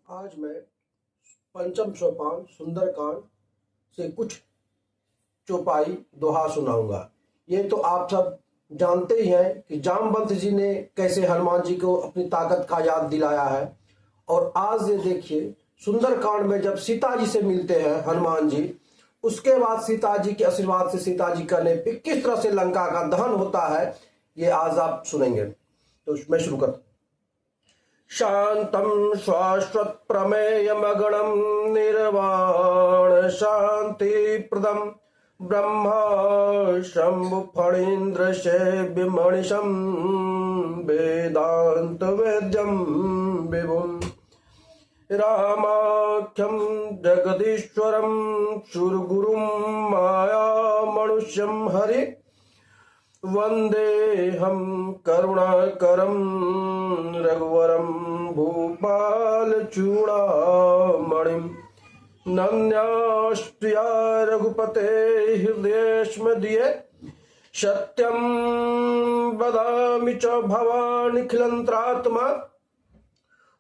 आज मैं पंचम सोपान सुंदरकांड से कुछ चौपाई दोहा सुनाऊंगा। ये तो आप सब जानते ही हैं कि जामवंत जी ने कैसे हनुमान जी को अपनी ताकत का याद दिलाया है। और आज ये देखिए, सुंदरकांड में जब सीता जी से मिलते हैं हनुमान जी, उसके बाद सीता जी के आशीर्वाद से सीता जी करने पे किस तरह से लंका का दहन होता है, ये आज आप सुनेंगे। तो मैं शुरू करता। शांतं शाश्वत प्रमेयमगणं निर्वाण शांतिप्रदं ब्रह्मा शंभु फणीन्द्र सेव्यमणिशं वेदांत वेद्यं विभुं रामाख्यं जगदीश्वरं सुरगुरुं माया मनुष्यं हरि वंदेहं करुणाकरं रघुवरं भूपाल चूड़ामणिं नन्यास्त्रिया रघुपते हृदयेष्मदीये सत्यं वदामि च भवानिखिलन्त्रात्मा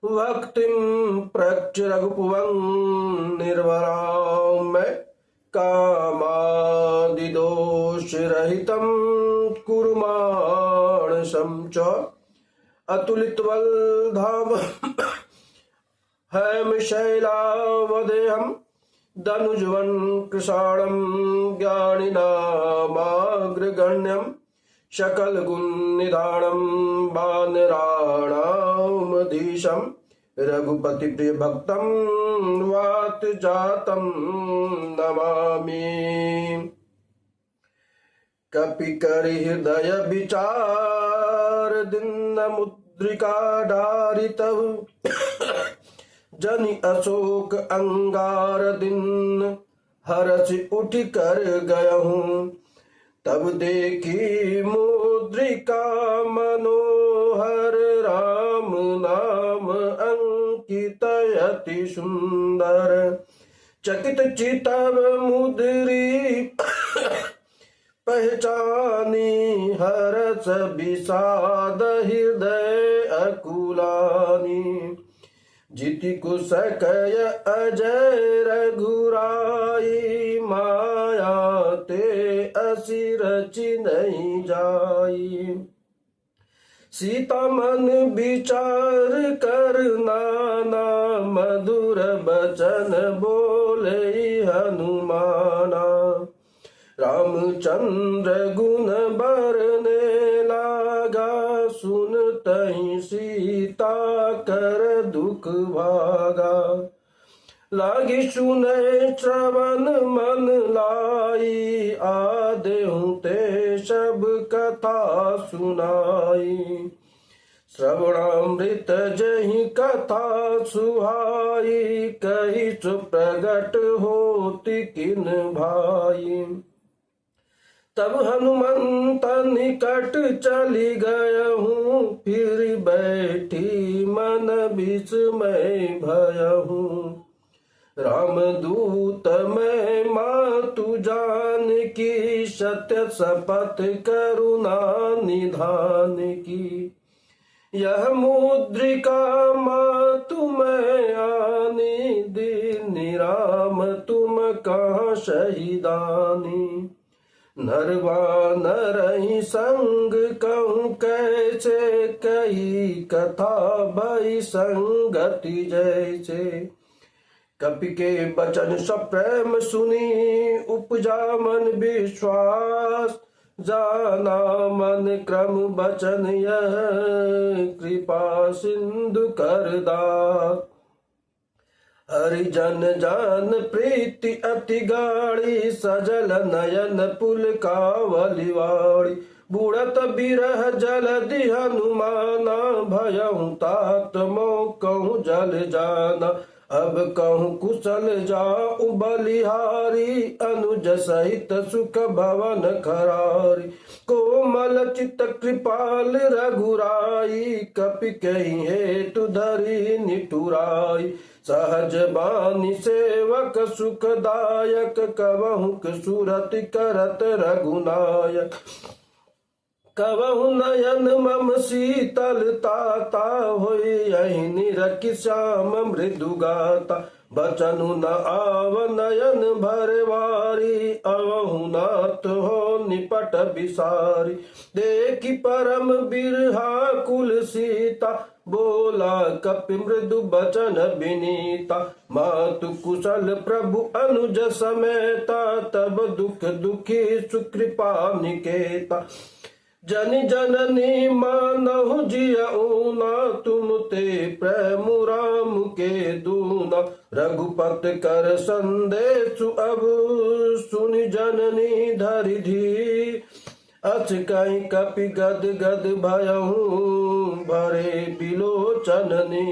भक्तिं प्रच रघुपुवं निर्वरां मैं कामादिदोषरहितं कुर्माणसं च अतुलितबलधाम हैमशैलावदेहं धनुजवन् कृशाणं ज्ञानिनामाग्रगण्यं सकलगुणनिधानं वानराणामधीशं रघुपति प्रिय भक्तं वात जातं नमामि। कपिकरि हृदय विचार दीन मुद्रिका धारितव जनि अशोक अंगार दिन हर्षि उठ कर गयहूँ तब देखी मुद्रिका मनोहर राम नाम अंकित अति सुंदर चकित चितव मुद्री पहचानी हर्ष विषाद हृदय अकुलानी जिति कुशकय अजय रघुराई माया ते असिर नहीं जाई सीता मन विचार कर नाना मधुर बचन बोले हनुमाना रामचंद्र गुण बरने लागा सुनतहि सीता कर दुख भागा लागी सुने श्रवण मन लाई आदेहु ते सब कथा सुनाई श्रवणामृत जहि कथा सुहाई कही प्रगट होती किन भाई तब हनुमंत निकट चली गयहूँ फिर बैठी मन विस्मय भयहूँ रामदूत मैं मातु जान की सत्य शपथ करुणा निधान की यह मुद्रिका मातु मैं आनी दीनी राम तुम कहाँ शहीदानी नरवा नरही संग कहूँ कैसे कही कथा भई संगति जैसे कपि के बचन सप्रेम सुनी उपजा मन विश्वास जाना मन क्रम बचन यह कृपा सिंधु कर दास हरिजन जान प्रीति अति गाढ़ी सजल नयन पुल कावलिवाड़ी बूढ़त बिरह जलधि हनुमाना भयहु तात मोकहु जल जाना अब कहूँ कुशल जाऊ बलिहारी अनुज सहित सुख भवन खरारी कोमल चित कृपाल रघुराई कपि कही हेतु धरी निठुराई सहज बानी सेवक सुखदायक कवहुक सुरति करत रघुनायक कवहु नयन मम शीतलता होई यही निरखि श्याम मृदु गाता बचनु न आव नयन भरवारी अवहु नाथ हो निपट बिसारी देखी परम बिरहा कुल सीता बोला कपि मृदु बचन विनीता मातु कुशल प्रभु अनुज समेता तब दुख दुखी सुकृपा निकेता जनि जननी मानहु जियऊना तुम ते प्रेम राम के दूना रघुपत कर संदेशु अब सुनि जननी धरि धी अच कहीं कपि गद गद भयहु भरे बिलोचननी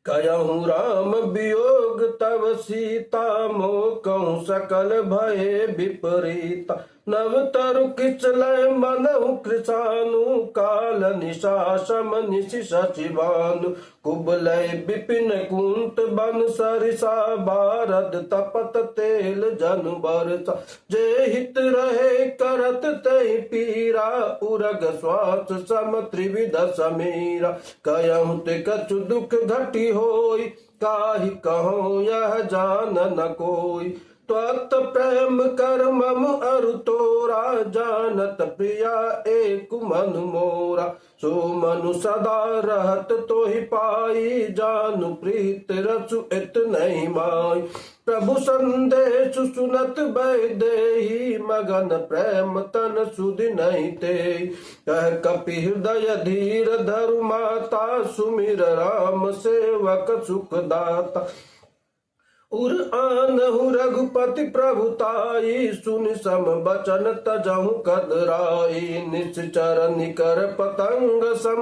कयहु राम वियोग तव सीता मोकहु सकल भये विपरीता नव तरु किचलय मनहु कृशानु काल निशासम निशि सचिवानु कुबलय विपिन कुंत बन सरिसा बारद तपत तेल जनु बरसा जे हित रहे करत तै पीरा उरग स्वास सम त्रिविध समीरा कयहु ते कछु दुख घटी होई काहि कहो यह जान न कोई त्वत प्रेम कर मम अरु तोरा जानत प्रिया एक मन मोरा सो मनु सदा रहत तोहि पाई जानु प्रीत रसु इत नहीं माई प्रभु संदेश सुनत बैदेही मगन प्रेम तन सुधि नहीं ते कह कपि हृदय धीर धरु माता सुमिर राम सेवक सुख दाता उर आनहु रघुपति प्रभुताई सुन सम बचन तजहु कदराई निश्चर निकर पतंग सम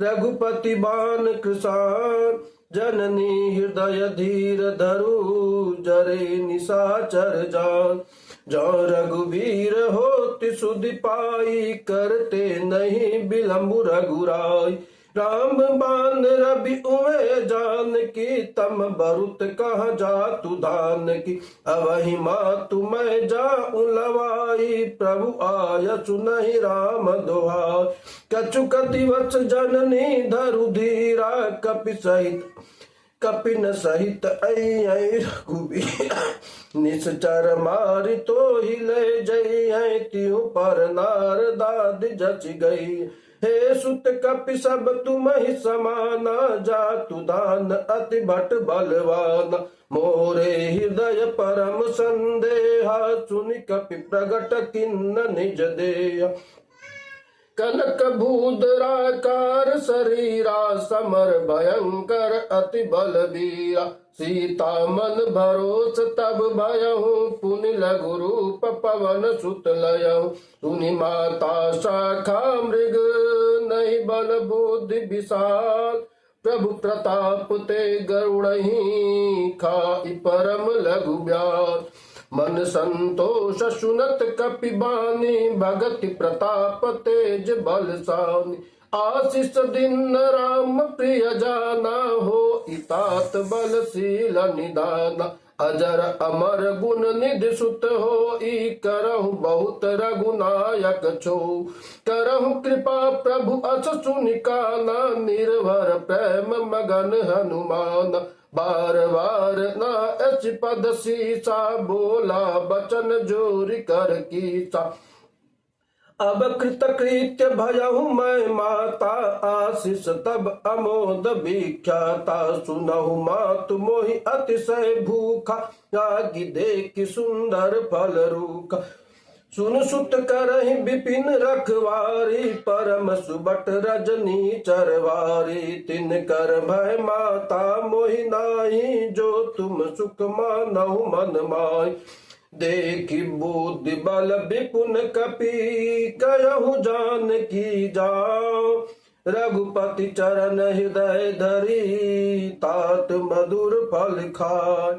रघुपति बान कृशान जननी हृदय धीर धरु जरे निशाचर जान जो रघुवीर होति सुधि पाई करते नहीं विलंब रघुराई राम बान रवि उवे जान की तम बरुत कहाँ जा तु दान की अवहि मातु मैं जाऊं लवाई प्रभु आय सुनहि राम दोहाई कछु कतिवच जननी धरु धीरा कपि सहित कपिन सहित ऐ रघुबीर निश्चर मारि तो ही ले जई त्यों पर नार दाद जच गई हे सुत कपि सब तुम ही समाना जातु दान अति भट बलवाना मोरे हृदय परम संदेहा सुनि कपि प्रगट किन्न निज देया कनक भूधराकार शरीरा समर भयंकर अति बलवीरा सीता मन भरोस तब भयहु पुनि लघु रूप पवन सुत लयहु सुनि माता शाखा मृग नहीं बल बुद्धि विशाल प्रभु प्रताप ते गरुड़हि खाई परम लघु ब्याल मन संतोष सुनत कपि बानी भगति प्रताप तेज बलशानी आशीष दिन राम प्रिय जाना हो इतात बलशील निदाना अजर अमर गुण निधि सुत हो ई करहु बहुत रघुनायक छो करहु कृपा प्रभु अस सुनिकाना निर्भर प्रेम मगन हनुमान बार बार ना अच पद सीसा बोला बचन जोरि कर कीसा अब कृत कृत्य भयहु मैं माता आशीष तब अमोद विख्याता सुनहु मातु मोहि अतिशय भूखा आगि देखि सुंदर फल रूखा सुन सुत करहि विपिन रखवारी परम सुबट रजनी चरवारी तिन कर भय माता मोहि नाहि जो तुम सुख मानहु मन माय देखि बुद्धि बल विपुन कपि कयहु जान की जाओ रघुपति चरण हृदय धरी तात मधुर फल खाय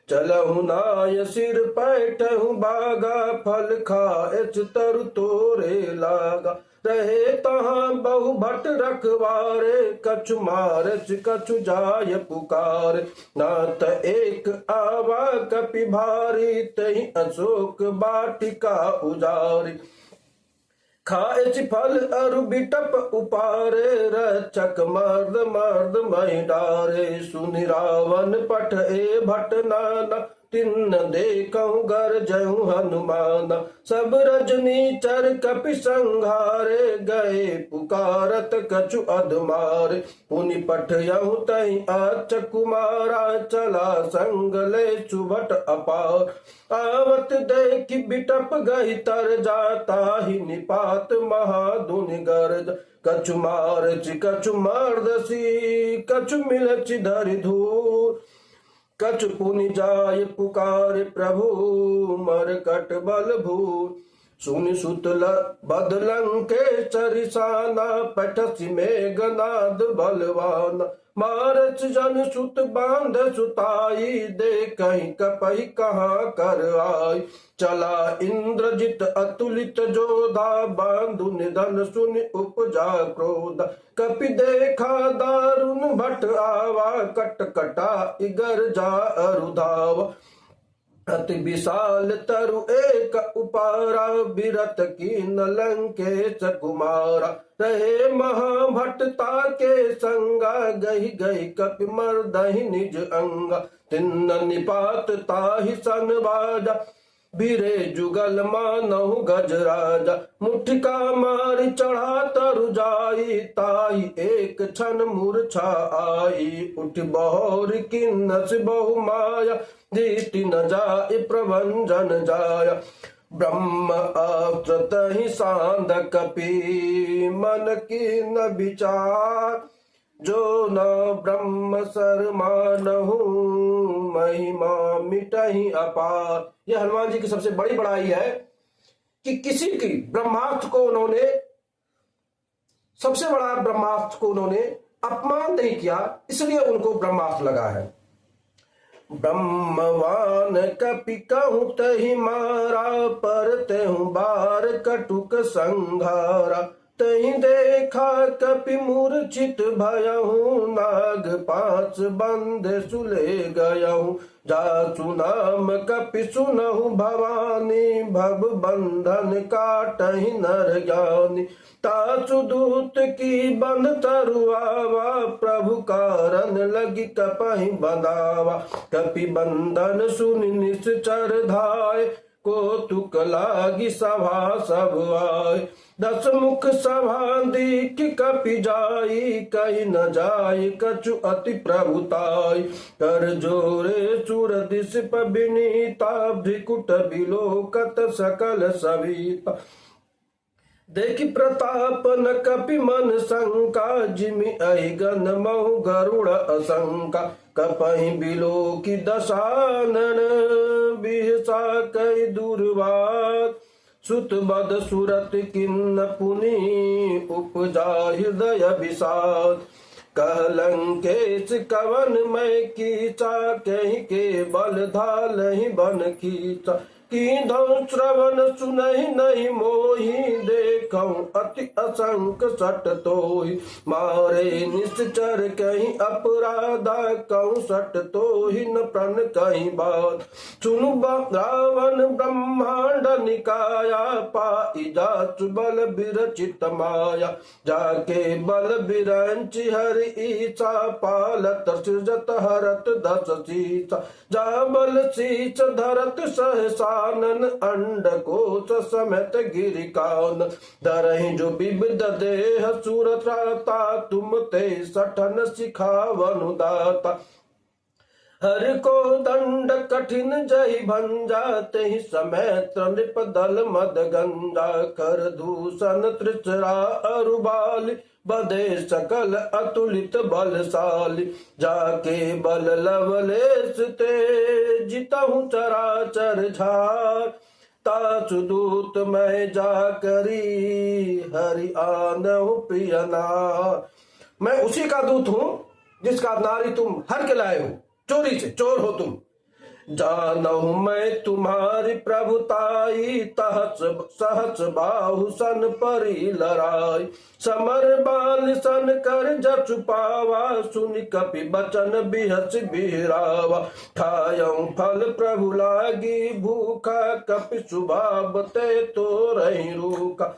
चलहु नाय सिर पैठहु बागा फल खाए तरु तोरे लागा रहे तहाँ बहु भट रखवारे कछु मारच कछु जाय पुकार नात एक आवा कपि भारी तहि अशोक बाटिका उजारी खाए फल अरु बिटप उपारे, रचक मर्द मर्द मई डारे। सुनि रावण पठ ए भट नाना, तिन्न देखऊं गर जयऊं हनुमान। सब रजनी चर कपि संघारे, गए पुकारत कछु अधमारे। पुनि पठयऊं तई आच कुमारा, चला संग ले सुभट अपार। आवत देखि बिटप गई तर जाता, ही निपात महाधुनि गरज। कछु मारचि कछु मर्दसी, कछु मिलचि धरि धूर। कछु पुनि जाय पुकार प्रभु, मरकट बल भूर। सुनि सुत बदलंके साना, पठसि मेघनाद बलवाना। मारच जन सुत बांध सुताई, देखहि कपहि कहाँ कर आई। चला इंद्रजित अतुलित जोधा, बांधु निधन सुनि उपजा क्रोध। कपि देखा दारुण भट आवा, कट कटा इगर जा अरुधावा। अति विशाल तरु एक उपारा, बिरत कीन लंकेश कुमारा। रहे महाभट्टा के संगा, गही गही कपि मर्दहि निज अंगा। तिन्न निपात ताहि सन बाजा, बिरे जुगल मानहु गजराजा। मुठिका मारि चढ़ा तरु जाई, ताई एक क्षण मूर्छा आई। उठ बहोर किन्नस बहु माया, दीति न जाय प्रभंजन जाया। ब्रह्म अस्त्र तहि सांध कपि, मन की न विचार। जो न ब्रह्म सर मानहु, महिमा मिटहि अपार। यह हनुमान जी की सबसे बड़ी बड़ाई है कि किसी की ब्रह्मास्त्र को उन्होंने, सबसे बड़ा ब्रह्मास्त्र को उन्होंने अपमान नहीं किया, इसलिए उनको ब्रह्मास्त्र लगा है। ब्रह्मवान कपि कहूं तहि मारा, पर तेहु बार कटुक संघारा। तहि देखा कपि मूर्छित भयहूँ, नाग पांच बंद सुले गयहूँ। जासु नाम कपि सुनहु भवानी, भव बंधन काटहि नर ज्ञानी। तासु दूत की बंध तरुआवा, प्रभु कारण लगी कपहि बंधावा। कपि बंधन सुनि निश्चर धाय, कौतुक लागी सभा सब आय। दस मुख सभा दीख कपि जाई, कहि न जाय कछु अति प्रभुताई। कर जोरे सुर दिश विनीता, भ्रिकुट बिलोकत सकल सविता। देखि प्रताप न कपि मन शंका, जिमि अहिगन महु गरुड़ असंका। कपहि बिलोकि दशानन, बिहसा कहि दुर्वात। सुत बद सुरत किन्न पुनि, उपजा हृदय विषाद। कह लंकेश कवन मैं कीचा, कहि के बल धालहि बन खींचा। कीधौ श्रवण सुनहि नहीं मोहि, देखऊं अति असंक सट तोहि। मारे निश्चर कहीं अपराधा, कहूं सट तोहि न प्रण कहीं बात। सुनु रावण ब्रह्मांड निकाया, पाई जाचु बल विरचित माया। जाके बल विरंचि हरि ईसा, पालत सृजत हरत दस शीसा। जा बल शीस धरत सहसा, अंडकोश समेत गिरिकान। धरहि जो विविध देह सुरता, तुम ते सठन सिखावनु दाता। हर को दंड कठिन जय भंजा, तेहि समेत नृप दल मद गंजा। कर दूषण त्रिचरा अरुबाली, बधे सकल अतुलित बलशाली। जाके बल लवलेश ते, जितहु चराचर झार। तासु दूत मैं जा करी, हरि आनहु प्रिय नार। मैं उसी का दूत हूं जिसका नारी तुम हर के लाए हो, चोरी से चोर हो तुम। जानहु मैं तुम्हारी प्रभुताई, तहस सहस बाहु सन परी लड़ाई। समर बाल सन कर जसु पावा, सुनि कपि बचन बिहस बिहरावा। खायऊं फल प्रभु लागी भूखा, कपि सुभाव ते तो रही रूखा।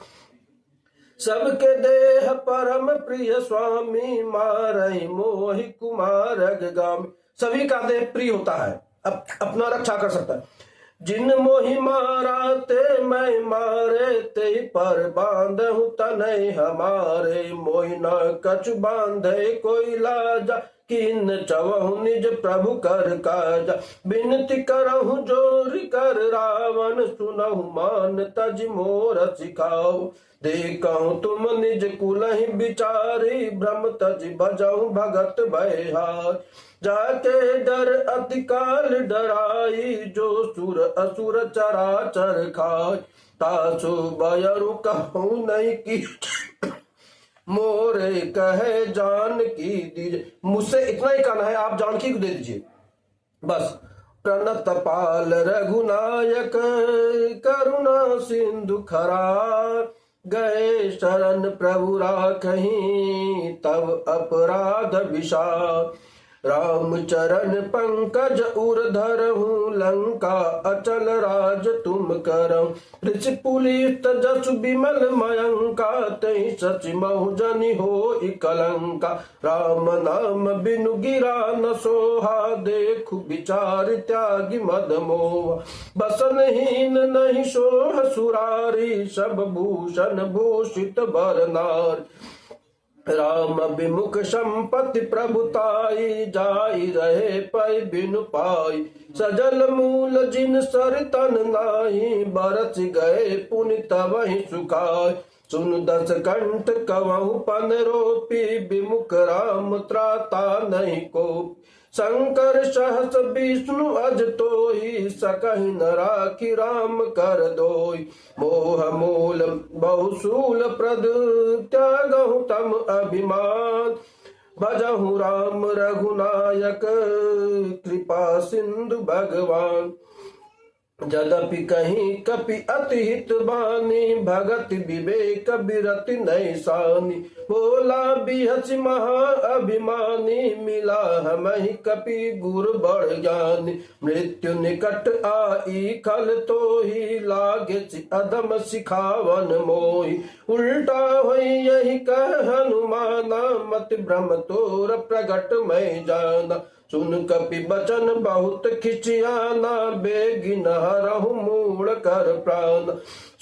सबके देह परम प्रिय स्वामी, मारहि मोहि कुमारग गामी। सभी का देह प्रिय होता है, अपना रक्षा कर सकता है। जिन मोहि मारा ते मैं मारे, ते पर बांधहु तनय हमारे। मोहि न कछु बांधे कोई लाजा, किन चवहु निज प्रभु कर काजा। बिनती करहु जोरि कर रावण, सुनहु मान तज मोर सिखाओ। देखहु तुम निज कुलहि विचारी, भ्रम तज बजहु भगत भयहार। जाके डर अति काल डराई, जो सुर असुर चराचर खाय। तासु बयरु कहूँ नहीं की, मोरे कहे जानकी दीजिए। मुझसे इतना ही कहना है, आप जानकी को दे दीजिए बस। प्रणत पाल रघुनायक, करुणा सिंधु खरा। गए शरण प्रभु राखहीं, तब अपराध विशाल। राम चरण पंकज उर धरहूँ, लंका अचल राज तुम करहूँ। ऋषि पुलित जसु विमल मयंका, तहि सचि महु जनि होई कलंका। राम नाम बिनु गिरा न सोहा, देखु विचार त्यागी मद मोह। बसनहीन नहीं सोह सुरारी, सब भूषण भूषित बर नार। राम विमुख संपत्ति प्रभुताई, जाई रहे पै बिनु पाई। सजल मूल जिन सर तन नाही, बरस गए पुनि तबहि सुखाय। सुन दस कंठ कवहु पन रोपी, विमुख राम त्राता नहीं को। शंकर सहस विष्णु अज तोहि, सकहि न राखी राम कर दोई। मोह मूल बहुशूल प्रद, त्यागहु तम अभिमान। भजहु राम रघुनायक, कृपा सिंधु भगवान। यद्यपि कहीं कपि अति हित बानी, भगत विवेक बिरति नहीं सानी। बोला बिहसि महा अभिमानी, मिला हमहि कपि गुर बड़ ज्ञानी। मृत्यु निकट आई खल तोहि, लागे अधम सिखावन मोहि। उल्टा होई यही कह हनुमाना, मति भ्रम तोर प्रगट मैं जाना। सुन कपि बचन बहुत खिचियाना, बेगिन हरहु मूढ़ कर प्राण।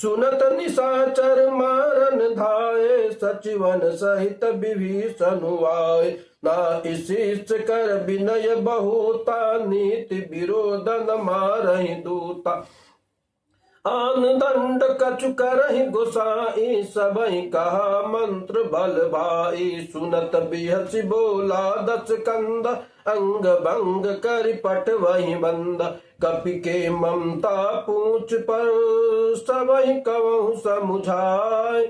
सुनत निशाचर मारन धाये, सचिवन सहित विभीषण आए। ना इसीस कर विनय बहुता, नीति विरोधन मारहि दूता। आन दंड कछु करहि गोसाई, सबहि कहा मंत्र बल भाई। सुनत बिहसि बोला दस कंद, अंग भंग करि पट वही बंद। कपि के ममता पूछ पर, सबहि कवहु समुझाय।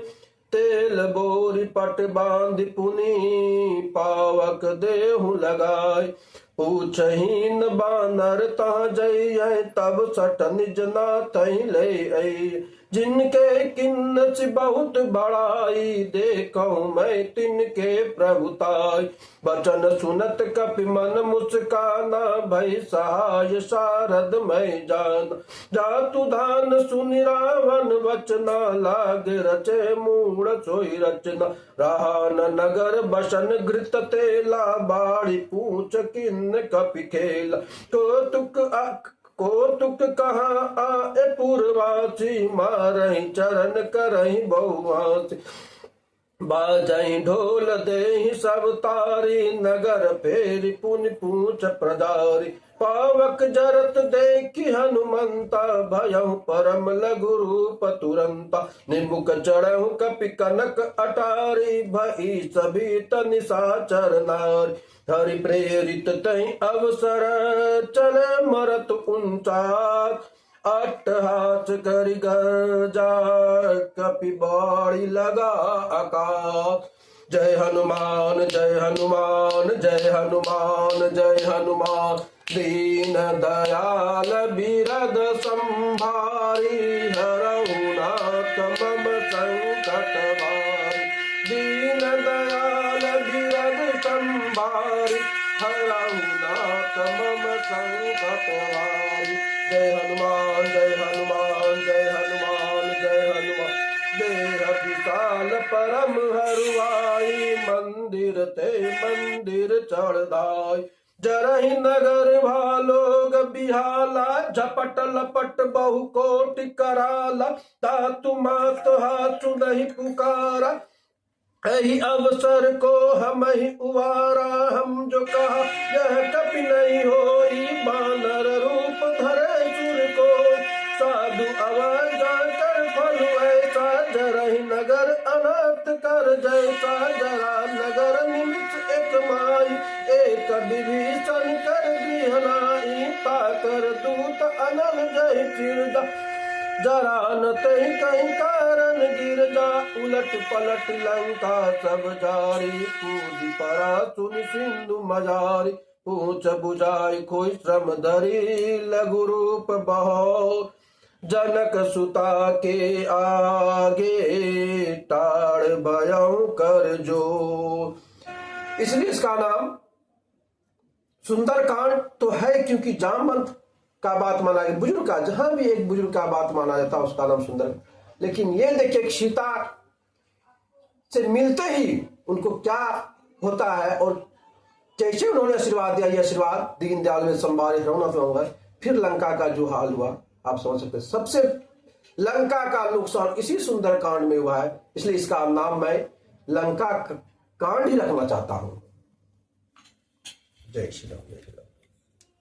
तेल बोरी पट बांधि पुनि, पावक देहु लगाय। पूछहीन बानर तहाँ जइयै, तब सट निज नाथहि ले। जिनके किन्नस बहुत बड़ाई, देखहु मैं तिनके प्रभुताई। वचन सुनत कपि मन मुस्काना, भई सहाय सारद मैं जान। जातु धान सुनि रावण वचना, लाग रचे मूढ़ सोई रचना। रहा न नगर बसन घृत तेला, बाड़ी पूछ किन्न कपि खेला। कौतुक कहाँ आए पूर्वासी, मारहि चरण करहि बहुआसी। बाजहि ढोल देहि सब तारी, नगर फेरि पुनि पूछ प्रजारी। पावक जरत देखि हनुमंता, भयहु परम लघु रूप तुरंता। निमुख चढ़हु कपि कनक अटारी, भई सभीत निशाचर नारी। हरि प्रेरित तहि अवसर, चले मरत उनचास। अट्टहास करि गर्जा, कपि बाड़ी लगा आकाश। जय हनुमान जय हनुमान जय हनुमान जय हनुमान। दीन दयाल बिरद संभारी, हरहु नाथ मम संकट भारी। दीन दयाल बिरद संभारी, हरहु नाथ मम संकट भारी। जय हनुमान जय हनुमान जय हनुमान जय हनुमान। देह विशाल परम हरुआई, मंदिर ते मंदिर चढ़दाई। जरहि नगर भालोग बिहाला, झपट लपट बहु कोटि कराला। तातु मात हाथु नहीं पुकारा, यही अवसर को हम ही उवारा। हम जो कहा यह कपि नहीं होई, बानर रूप धरे सुर को। साधु आवाज कर फल ऐसा, जरहि नगर अनर्थ कर जैसा। जरा नगर निमित्त एक माई, एक विभीषण कर गृहनाई। ताकर दूत अनल जय चिरदा, जरा न तहि कहीं कारण गिर जा। उलट पलट लंका सब जारी, कूदी परा सुन सिंधु मजारी। पूछ बुझाई कोई श्रम धरी, लघु रूप बहो। जनक सुता के आगे, टाड़ भयं कर जो। इसलिए इसका नाम सुंदरकांड तो है, क्योंकि जामवंत का बात माना गया। बुजुर्ग का, जहां भी एक बुजुर्ग का बात माना जाता है उसका नाम सुंदर। लेकिन ये देखिए कि सीता से मिलते ही उनको क्या होता है, और जैसे उन्होंने आशीर्वाद दिया, ये आशीर्वाद दीनदयाल में संवारे रघुनाथ होगा। फिर लंका का जो हाल हुआ आप समझ सकते हैं। सबसे लंका का नुकसान इसी सुंदरकांड में हुआ है, इसलिए इसका नाम मैं लंका कांड ही रखना चाहता हूं। जय श्री राम।